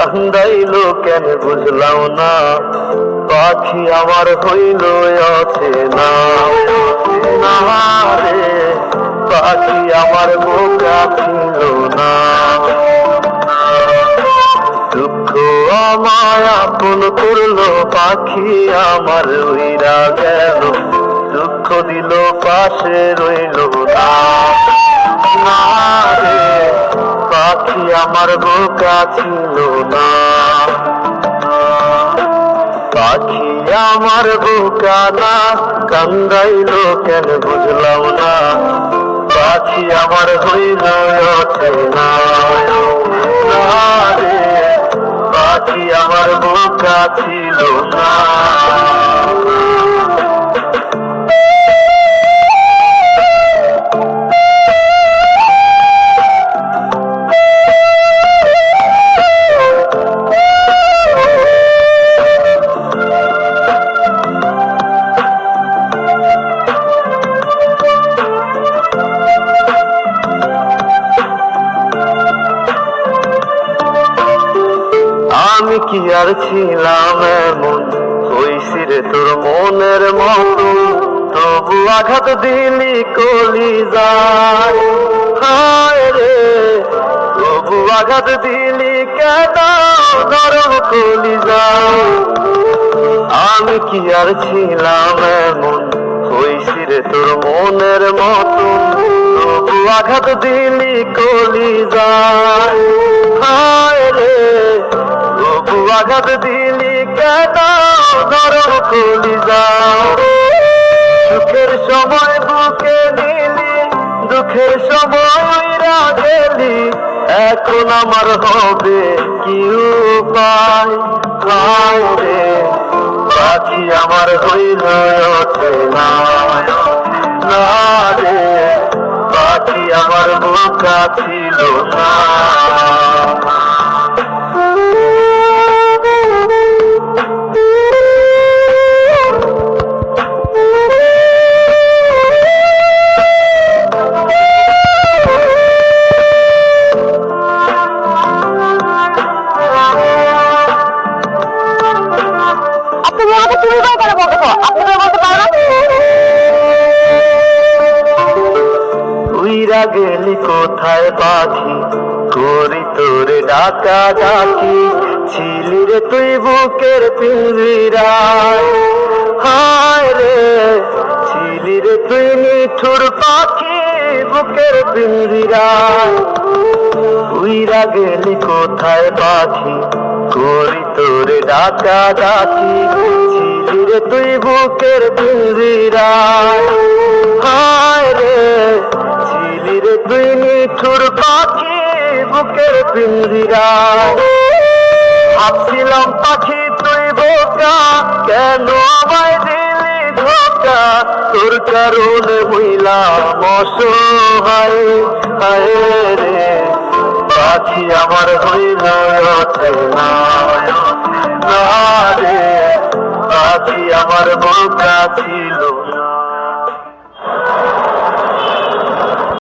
কান্দাইলো কেন বুঝলাম না, পাখি আমার হইল অচেনা। না রে পাখি আমার বোকা ছিল না। দুঃখ আমায় আপন করলো, পাখি আমার উইরা গেল, দুঃখ দিল পাশে রইল না। না রে পাখি আমার বোকা ছিল না। পাখি আমার বোকা না, কান্দাইলো কেন বুঝলাম না, পাখি আমার হইল অচেনা। না রে পাখি আমার বোকা ছিল না। আমি কি আর ছিলাম এমন, হইছি রে তোর মনের মতো, তবু আঘাত দিলি কলিজায়। হায় রে তবু আঘাত দিলি কেন নরম কলিজায়। আমি কি আর ছিলাম এমন, হইছি রে তোর মনের মতো, তবু আঘাত দিলি কলিজায়। হায় রে তবু আঘাত দিলি কেন নরম কলিজায়। সুখের সময় বুকে নিলি, দুঃখের সময় গেলি, এখন আমার হবে কি উপায়। হায় রে পাখি আমার হইল অচেনা। না রে পাখি আমার বোকা ছিল না। উইরা গেলি কোথায় পাখি, করি তোরে ডাকা ডাকি, ছিলি রে তুই বুকের পিঞ্জিরায়। হায় রে ছিলি রে তুই নিঠুর পাখি বুকের পিঞ্জিরায়। উইরা গেলি কোথায় পাখি, করি তোরে ডাকা ডাকি, ছিলি রে তুই বুকের পিঞ্জিরায়। হায় রে ছিলি রে তুই নিঠুর পাখি বুকের পিঞ্জিরায়। ভাবছিলাম পাখি তুই বোকা, কেন আমায় দিলি ধোকা, তোর কারণে হইলাম অসহায়। হায় রে পাখি আমার হইল অচেনা। না রে পাখি আমার বোকা ছিল